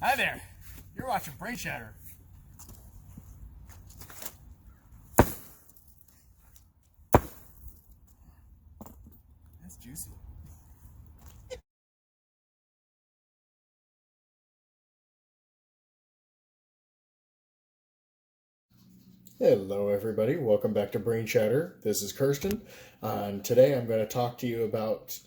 Hi there. You're watching Brain Shatter. That's juicy. Hello everybody, welcome back to Brain Shatter. This is Kirsten, and today I'm going to talk to you about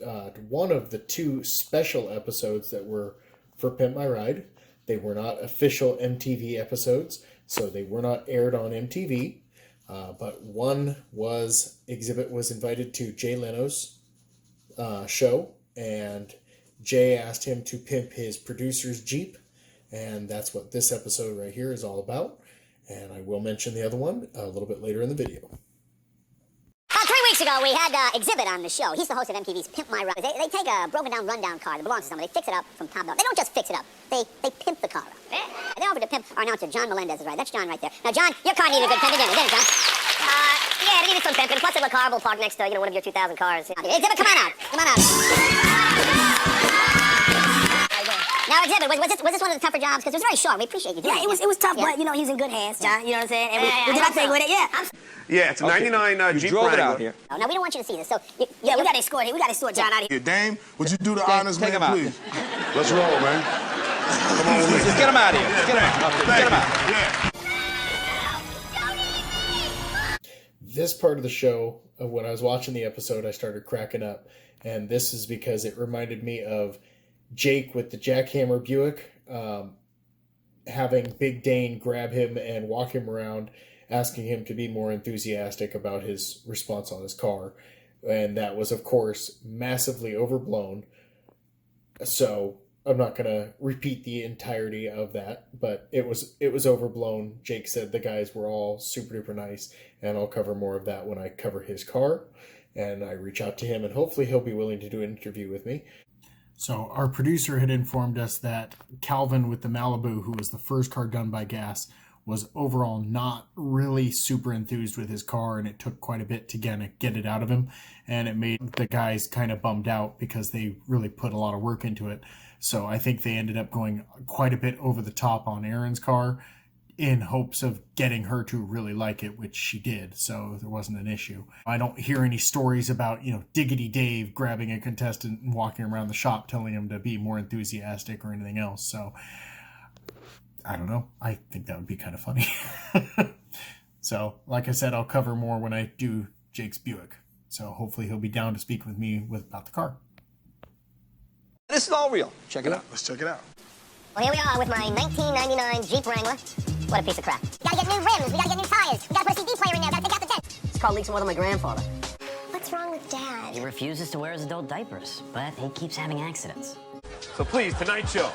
one of the two special episodes that were for Pimp My Ride. They were not official MTV episodes, so they were not aired on MTV, but one was, Xzibit was invited to Jay Leno's show, and Jay asked him to pimp his producer's Jeep, and that's what this episode right here is all about. And I will mention the other one a little bit later in the video. 3 weeks ago, we had Xzibit on the show. He's the host of MTV's Pimp My Ride. They take a broken down, rundown car that belongs to somebody. They fix it up from top down. They don't just fix it up. They pimp the car up. They offered to pimp our announcer, John Melendez's ride. That's John right there. Now, John, your car needed a good pimping, didn't it, John? Yeah, it needed some pimping. Plus, there's a carnival parked next to, one of your 2,000 cars. Xzibit, come on out. Come on out. Now, Xzibit, was this one of the tougher jobs? Because it was very short. We appreciate you doing it. Yeah, it was tough, but, he's in good hands, John. You know what I'm saying? And we did our thing with it, yeah. Yeah, it's a 99 Jeep Wrangler. It out here. Oh, no, we don't want you to see this. So, we got to escort him. We got to escort John out of here. Dame, would you do the honors, man, please? Let's roll, man. Come on with me. Just get him out of here. Just get him out. Get him out. Yeah. This part of the show, when I was watching the episode, I started cracking up. And this is because it reminded me of Jake with the Jackhammer Buick, having Big Dane grab him and walk him around, asking him to be more enthusiastic about his response on his car. And that was, of course, massively overblown. So I'm not going to repeat the entirety of that, but it was overblown. Jake said the guys were all super duper nice, and I'll cover more of that when I cover his car. And I reach out to him, and hopefully he'll be willing to do an interview with me. So our producer had informed us that Calvin with the Malibu, who was the first car done by Gas, was overall not really super enthused with his car, and it took quite a bit to get it out of him, and it made the guys kind of bummed out because they really put a lot of work into it. So I think they ended up going quite a bit over the top on Erin's car in hopes of getting her to really like it, which she did, so there wasn't an issue. I don't hear any stories about, Diggity Dave grabbing a contestant and walking around the shop telling him to be more enthusiastic or anything else, so I don't know. I think that would be kind of funny. So, like I said, I'll cover more when I do Jake's Buick. So hopefully he'll be down to speak with me about the car. This is all real. Check it out. Let's check it out. Well, here we are with my 1999 Jeep Wrangler. What a piece of crap. We gotta get new rims. We gotta get new tires. We gotta put a CD player in there. We gotta take out the dent. This car leaks more than my grandfather. What's wrong with Dad? He refuses to wear his adult diapers, but he keeps having accidents. So please, tonight's show,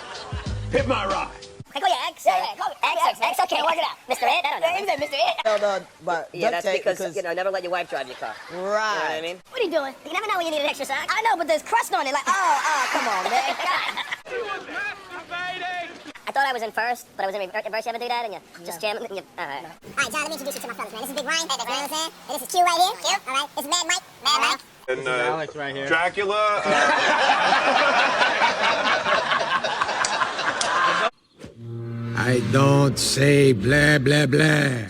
Pimp My Ride. Hey, call you X. X, okay, work it out. Mr. It? I don't know. He said Mr. It. No, but Yeah, that's because, never let your wife drive your car. Right. You know what I mean? What are you doing? You never know when you need an extra sock. I know, but there's crust on it. Like, come on, man. I thought I was in first, but I was in reverse. You ever do that? And you just jam it and you... All right. All right, John, let me introduce you to my fellas, man. This is Big Ryan. Hey, you know what I'm saying? And this is Q right here. Q. All right. This is Mad Mike. Mad Mike. And Alex right here. Dracula. I don't say blah, blah, blah.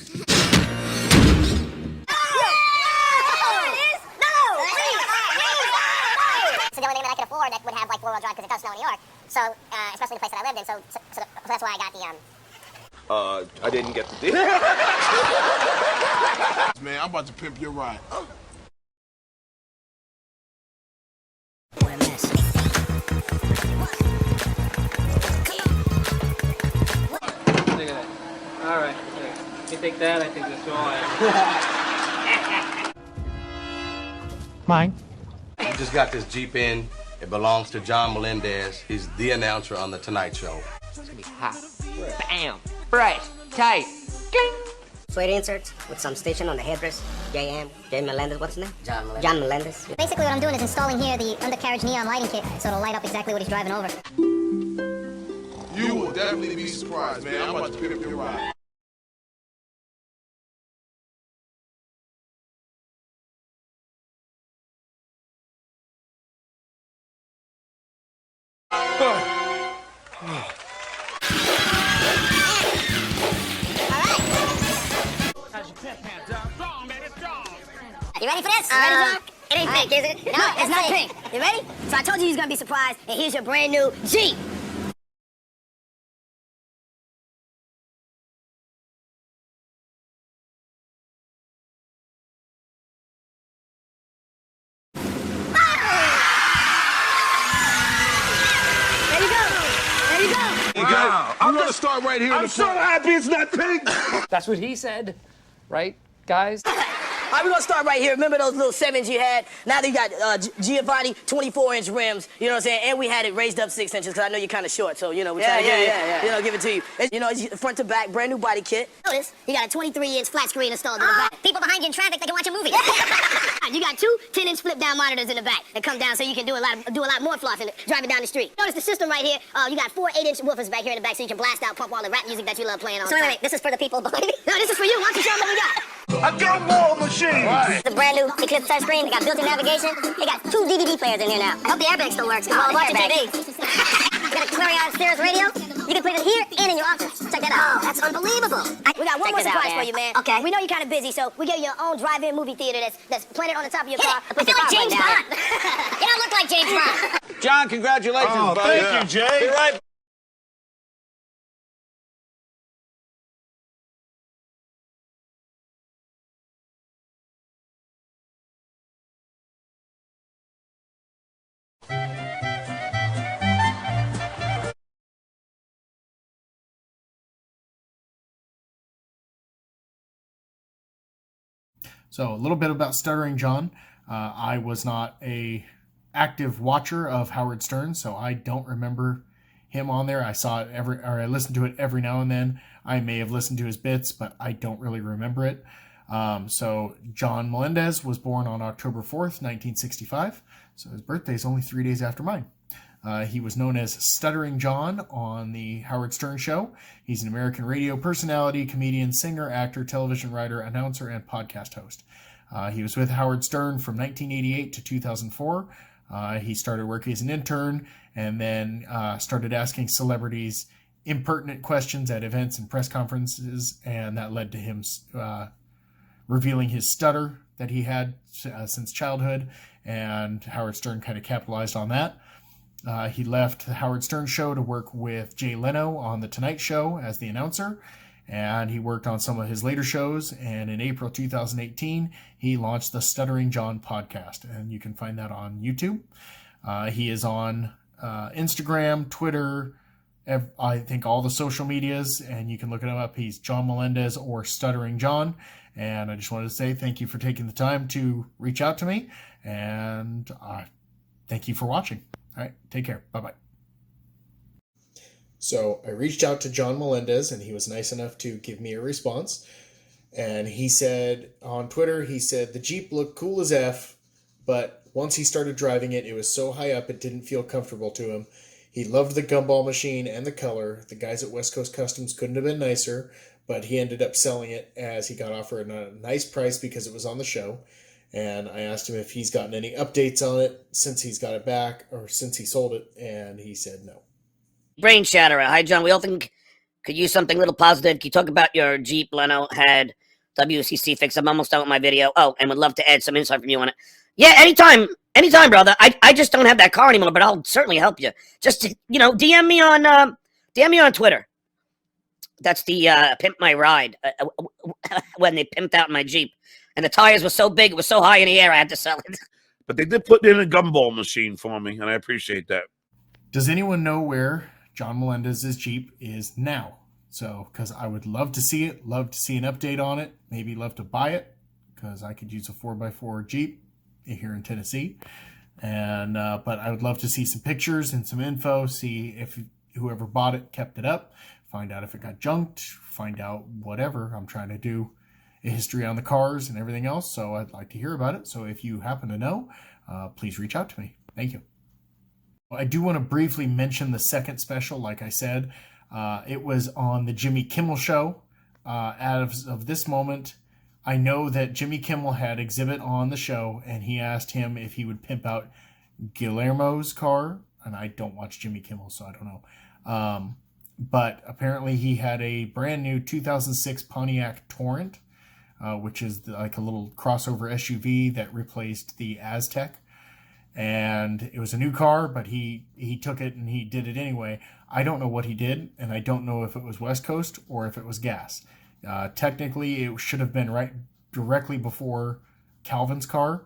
So the only thing that I could afford that would have like four-wheel drive because it does snow in New York. So especially the place that I lived in. So that's why I got the I didn't get the deal. Man, I'm about to pimp your ride. What a mess. Look at that. All right. You think that? I think that's all. Mine. You just got this Jeep in. It belongs to John Melendez. He's the announcer on The Tonight Show. It's gonna be hot. Bam. Fresh. Tight. Cling. Suede inserts with some station on the headrest. Jay Melendez, what's his name? John Melendez. Basically what I'm doing is installing here the undercarriage neon lighting kit so it'll light up exactly what he's driving over. You will definitely be surprised, man. I'm about to pimp your ride. You ready for this? You ready, John? It ain't pink, is it? No, it's not pink. You ready? So I told you he's gonna be surprised, and here's your brand new Jeep. There you go. There you go. Wow. I'm gonna start right here. I'm so happy it's not pink. That's what he said, right, guys? All right, we're gonna start right here. Remember those little 7s you had? Now they got Giovanni 24-inch rims, you know what I'm saying? And we had it raised up 6 inches, because I know you're kind of short, so, you know, we're trying to give it to you. It's, you know, it's front to back, brand new body kit. Notice, you got a 23-inch flat screen installed in the back. People behind you in traffic, they can watch a movie. You got 2 10-inch flip-down monitors in the back that come down so you can do a lot more flossing driving down the street. Notice the system right here. You got 4 8-inch woofers back here in the back so you can blast out, pump all the rap music that you love playing on. So wait, this is for the people behind me? No, this is for you. Why don't you show them what we got? A gumball machine. Right. The brand new Eclipse touchscreen. They got built-in navigation. They got 2 DVD players in here now. I hope the airbag still works. Oh, watching airbag. TV. Got a Clarion Sirius radio. You can play it here and in your office. Check that out. Oh, that's unbelievable. We got one more surprise for you, man. Okay. We know you're kind of busy, so we gave you your own drive-in movie theater that's planted on the top of your car. I feel like James Bond. You don't look like James Bond. John, congratulations, Oh, buddy. thank you, Jay. Be right So a little bit about Stuttering John. I was not a active watcher of Howard Stern, so I don't remember him on there. I saw it I listened to it every now and then. I may have listened to his bits, but I don't really remember it. So John Melendez was born on October 4th, 1965. So his birthday is only 3 days after mine. He was known as Stuttering John on the Howard Stern Show. He's an American radio personality, comedian, singer, actor, television writer, announcer, and podcast host. He was with Howard Stern from 1988 to 2004. He started working as an intern and then started asking celebrities impertinent questions at events and press conferences, and that led to him revealing his stutter that he had since childhood, and Howard Stern kind of capitalized on that. He left the Howard Stern Show to work with Jay Leno on The Tonight Show as the announcer, and he worked on some of his later shows, and in April 2018, he launched the Stuttering John podcast, and you can find that on YouTube. He is on Instagram, Twitter, I think all the social medias, and you can look it up. He's John Melendez or Stuttering John, and I just wanted to say thank you for taking the time to reach out to me, and thank you for watching. All right, take care. Bye-bye. So I reached out to John Melendez, and he was nice enough to give me a response. And he said on Twitter, he said, the Jeep looked cool as F, but once he started driving it, it was so high up it didn't feel comfortable to him. He loved the gumball machine and the color. The guys at West Coast Customs couldn't have been nicer, but he ended up selling it as he got offered a nice price because it was on the show. And I asked him if he's gotten any updates on it since he's got it back or since he sold it, and he said no. Brain shatterer. Hi, John. We all think could use something a little positive. Can you talk about your Jeep Leno had WCC fix? I'm almost done with my video. Oh, and would love to add some insight from you on it. Yeah, anytime, brother. I just don't have that car anymore, but I'll certainly help you. Just DM me on Twitter. That's the Pimp My Ride when they pimped out my Jeep. And the tires were so big, it was so high in the air, I had to sell it. But they did put in a gumball machine for me, and I appreciate that. Does anyone know where John Melendez's Jeep is now? So, because I would love to see it, love to see an update on it, maybe love to buy it, because I could use a 4x4 Jeep here in Tennessee. And but I would love to see some pictures and some info, see if whoever bought it kept it up, find out if it got junked, find out whatever. I'm trying to do a history on the cars and everything else, so I'd like to hear about it. So if you happen to know, please reach out to me. Thank you. I do want to briefly mention the second special. Like I said, it was on the Jimmy Kimmel show. As of this moment, I know that Jimmy Kimmel had Xzibit on the show, and he asked him if he would pimp out Guillermo's car, and I don't watch Jimmy Kimmel, so I don't know. But apparently he had a brand new 2006 Pontiac Torrent. which is like a little crossover SUV that replaced the Aztec. And it was a new car, but he took it and he did it anyway. I don't know what he did, and I don't know if it was West Coast or if it was gas. Technically, it should have been right directly before Calvin's car,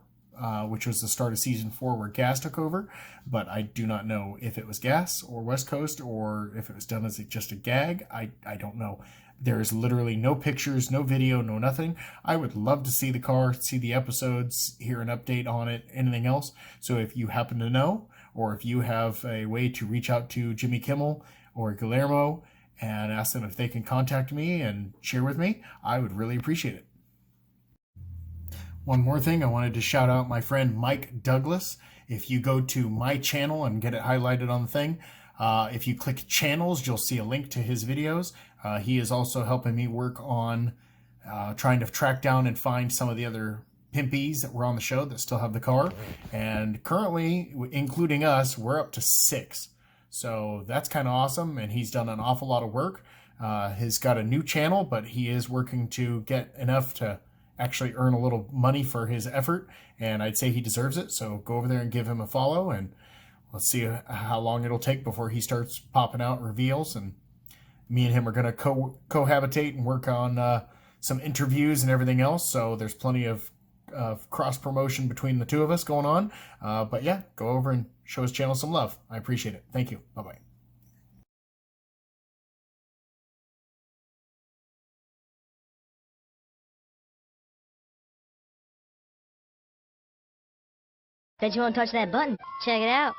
which was the start of season 4 where gas took over. But I do not know if it was gas or West Coast or if it was done as just a gag. I don't know. There is literally no pictures, no video, no nothing. I would love to see the car, see the episodes, hear an update on it, anything else. So if you happen to know, or if you have a way to reach out to Jimmy Kimmel or Guillermo and ask them if they can contact me and share with me, I would really appreciate it. One more thing, I wanted to shout out my friend Mike Douglas. If you go to my channel and get it highlighted on the thing, if you click channels, you'll see a link to his videos. He is also helping me work on trying to track down and find some of the other pimpies that were on the show that still have the car. And currently, including us, we're up to 6. So that's kind of awesome, and he's done an awful lot of work. He's got a new channel, but he is working to get enough to actually earn a little money for his effort, and I'd say he deserves it. So go over there and give him a follow, and let's see how long it'll take before he starts popping out reveals. And me and him are going to cohabitate and work on some interviews and everything else. So there's plenty of cross promotion between the two of us going on. But yeah, go over and show his channel some love. I appreciate it. Thank you. Bye-bye. Said you won't touch that button. Check it out.